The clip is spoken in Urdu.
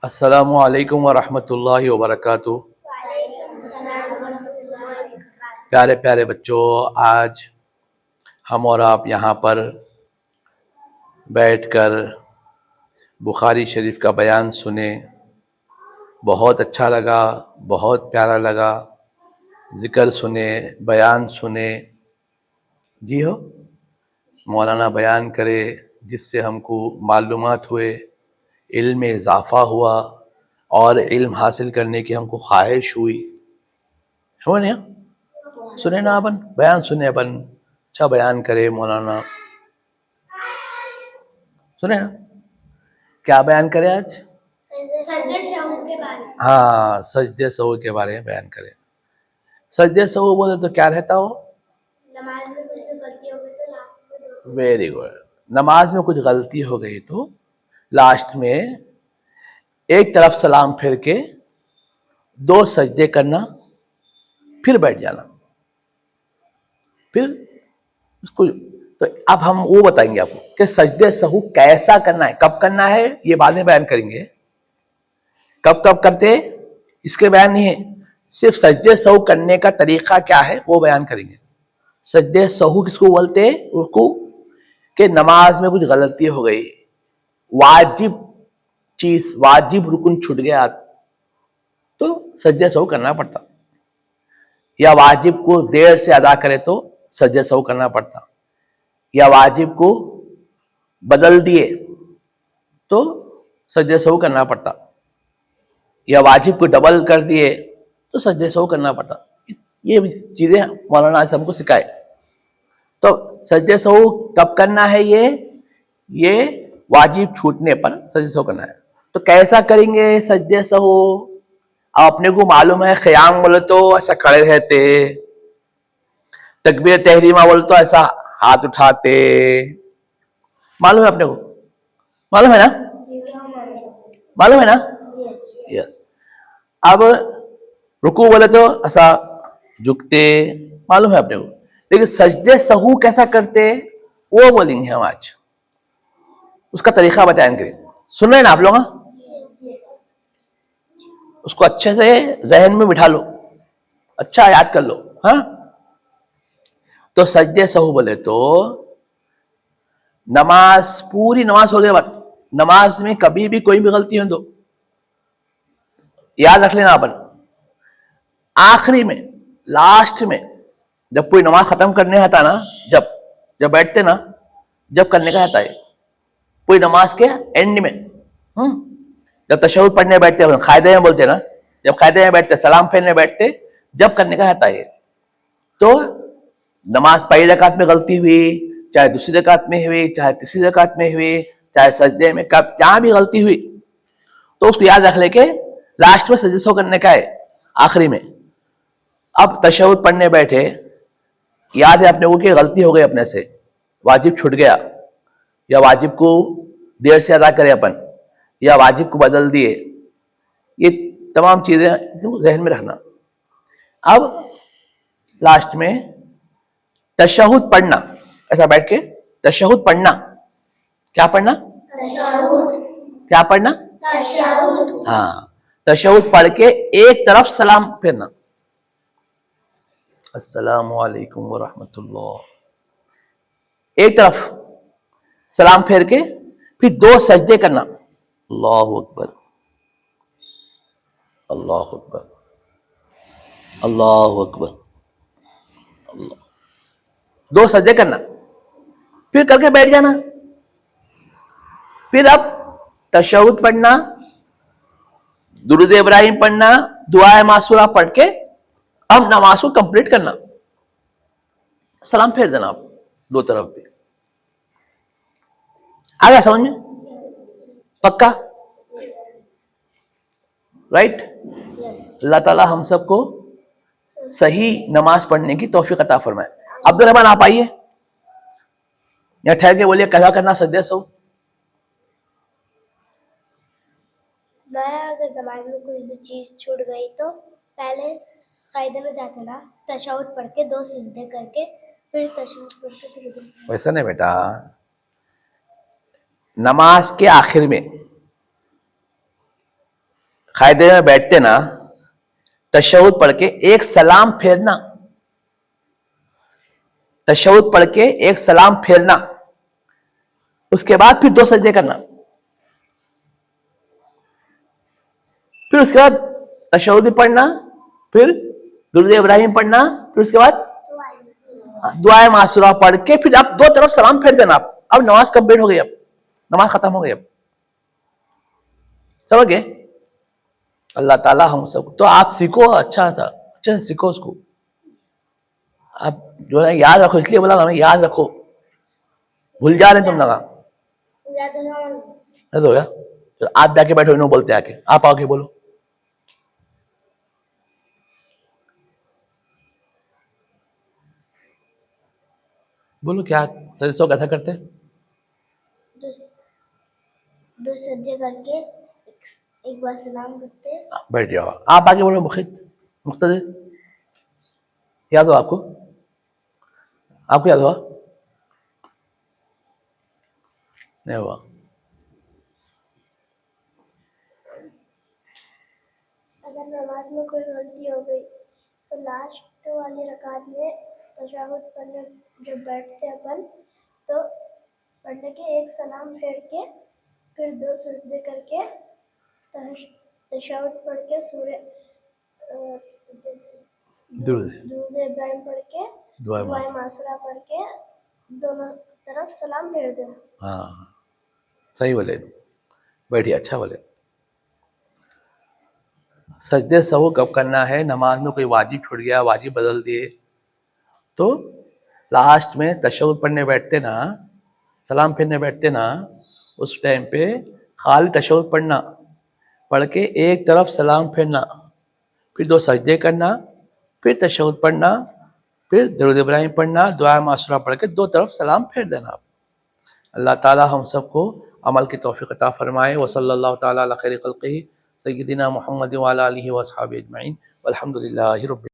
السلام علیکم ورحمۃ اللہ وبرکاتہ۔ پیارے پیارے بچوں، آج ہم اور آپ یہاں پر بیٹھ کر بخاری شریف کا بیان سنیں، بہت اچھا لگا، بہت پیارا لگا۔ ذکر سنیں، بیان سنیں، جی ہو مولانا بیان کرے جس سے ہم کو معلومات ہوئے، علم میں اضافہ ہوا اور علم حاصل کرنے کی ہم کو خواہش ہوئی، ہو نا؟ سنے نا اپن بیان، سنے اپن اچھا بیان کرے مولانا، سنے نا کیا بیان کرے آج؟ ہاں، سجدے سہو کے بارے میں بیان کرے۔ سجدے سہو بولے تو کیا رہتا ہو؟ Very good. نماز میں کچھ غلطی ہو گئی تو لاسٹ میں ایک طرف سلام پھیر کے 2 سجدے کرنا، پھر بیٹھ جانا، پھر اس کو تو اب ہم وہ بتائیں گے آپ کو کہ سجدے سہو کیسا کرنا ہے، کب کرنا ہے، یہ بعد میں بیان کریں گے۔ کب کب کرتے اس کے بیان نہیں ہے، صرف سجدے سہو کرنے کا طریقہ کیا ہے وہ بیان کریں گے۔ سجدے سہو کس کو بولتے؟ اس کو کہ نماز میں کچھ غلطی ہو گئی، واجب چیز، واجب رکن چھوٹ گیا تو سجدے سہو کرنا پڑتا، یا واجب کو دیر سے ادا کرے تو سجدے سہو کرنا پڑتا، یا واجب کو بدل دیے تو سجدے سہو کرنا پڑتا، یا واجب کو ڈبل کر دیے تو سجدے سہو کرنا پڑتا۔ یہ چیزیں مولانا آج ہم کو سکھائے۔ تو سجدے سہو کب کرنا ہے؟ یہ واجب چھوٹنے پر سجدے سہو کرنا ہے۔ تو کیسا کریں گے سجدے سہو؟ اپنے کو معلوم ہے قیام بولے تو ایسا کھڑے رہتے، تکبیر تحریمہ بولے تو ایسا ہاتھ اٹھاتے، معلوم ہے اپنے کو؟ معلوم ہے نا؟ معلوم ہے نا؟ یس۔ اب رکوع بولے تو ایسا جھکتے، معلوم ہے اپنے کو، لیکن سجدے سہو کیسا کرتے وہ بولیں گے ہم آج، اس کا طریقہ بتائیں گے۔ سن رہے نا آپ لوگ؟ اس کو اچھے سے ذہن میں بٹھا لو، اچھا یاد کر لو، ہاں؟ تو سجدے سہو بولے تو نماز، پوری نماز ہو گئے بعد نماز میں کبھی بھی کوئی بھی غلطی ہو تو یاد رکھ لینا اپن، آخری میں، لاسٹ میں جب کوئی نماز ختم کرنے آتا نا، جب بیٹھتے نا، جب کرنے کا آتا ہے کوئی نماز کے اینڈ میں، جب تشہد پڑھنے بیٹھتے ہیں، قاعدے میں بولتے نا، جب قاعدے میں بیٹھتے، سلام پھیرنے بیٹھتے، جب کرنے کا آتا ہے تو نماز پہلی رکعت میں غلطی ہوئی، چاہے دوسری رکعت میں ہوئی، چاہے تیسری رکعت میں ہوئی، چاہے سجدے میں، کب جہاں بھی غلطی ہوئی تو اس کو یاد رکھ لے کے لاسٹ میں سجدے سہو کرنے کا ہے، آخری میں۔ اب تشہد پڑھنے بیٹھے، یاد ہے اپنے کو کہ غلطی ہو گئی اپنے سے، واجب چھوٹ گیا، یا واجب کو دیر سے ادا کرے اپن، یا واجب کو بدل دیے، یہ تمام چیزیں ذہن میں رکھنا۔ اب لاسٹ میں تشہد پڑھنا، ایسا بیٹھ کے تشہد پڑھنا، کیا پڑھنا؟ کیا پڑھنا؟ ہاں، تشہد پڑھ کے ایک طرف سلام پھیرنا، السلام علیکم ورحمۃ اللہ، ایک طرف سلام پھیر کے پھر 2 سجدے کرنا، اللہ اکبر، اللہ اکبر، اللہ اکبر، اللہ، 2 سجدے کرنا، پھر کر کے بیٹھ جانا۔ پھر اب تشہد پڑھنا، درود ابراہیم پڑھنا، دعائے معصورہ پڑھ کے اب نماز کو کمپلیٹ کرنا، سلام پھیر دینا آپ 2 طرف بھی۔ آ گیا سمجھ میں؟ پکا؟ رائٹ؟ اللہ تعالی ہم سب کو صحیح نماز پڑھنے کی توفیق عطا فرمائے۔ عبد الرحمان آپ آئیے، یا ٹھہر کے بولیے کیسا کرنا سجدے سہو؟ میں اگر نماز میں کوئی بھی چیز چھوٹ گئی تو پہلے قاعدے میں جاتے نا، تشہد پڑھ کے 2 سجدے کر کے پھر تشہد پڑھ کے پھر ویسا نہیں بیٹا، نماز کے آخر میں قاعدے میں بیٹھتے نا تشہد پڑھ کے ایک سلام پھیرنا، تشہد پڑھ کے ایک سلام پھیرنا، اس کے بعد پھر 2 سجدے کرنا، پھر اس کے بعد تشہد بھی پڑھنا، پھر درود ابراہیم پڑھنا، پھر اس کے بعد دعائے معصورہ پڑھ کے پھر آپ 2 طرف سلام پھیر دینا. اب نماز کمپلیٹ ہو گئی، اب نماز ختم ہو گئی. اب سمجھ گئے؟ اللہ تعالیٰ ہم سب تو آپ سیکھو، اچھا تھا، اچھا سے سیکھو اس کو. آپ جو ہے یاد رکھو، اس لیے بولا ہمیں یاد رکھو، بھول جا رہے ہیں تم لگا. ہو گیا؟ آپ جا کے بیٹھو، انہوں بولتے آ کے، آپ آ کے بولو. بولو کیا سو کیسا کرتے؟ 2 سجدے کر کے ایک بار سلام کرتے. بیٹھ جاؤ. آپ آگے بولو. مقتدر یاد ہو آپ کو؟ آپ کو یاد ہوا؟ نہیں ہوا. اگر نماز میں کوئی غلطی ہو گئی تو لاسٹ والی رکعت میں تشہد پڑھنے جب بیٹھتے اپن تو پڑھنے کے ایک سلام پھیر کے پھر 2 سجدے کر کے تشہد پڑھ کے درود ابراہیم پڑھ کے دعائے معصورہ پڑھ کے دونوں طرف سلام پھیر دینا. ہاں صحیح بولے. بیٹھیے، اچھا بولے. سجدے سہو کب کرنا ہے؟ نماز میں کوئی واجب چھوٹ گیا، واجب بدل دیے تو لاسٹ میں تشہد پڑھنے بیٹھتے نا، سلام پھرنے بیٹھتے نا، اس ٹائم پہ خالی تشہد پڑھنا، پڑھ کے ایک طرف سلام پھرنا، پھر 2 سجدے کرنا، پھر تشہد پڑھنا، پھر درود ابراہیم پڑھنا، دعا معصورہ پڑھ کے 2 طرف سلام پھیر دینا. اللہ تعالی ہم سب کو عمل کی توفیق عطا فرمائے. وصلی اللہ تعالی علی خیر خلقہ سیدنا محمد وعلی آلہ واصحابہ اجمعین والحمد للہ رب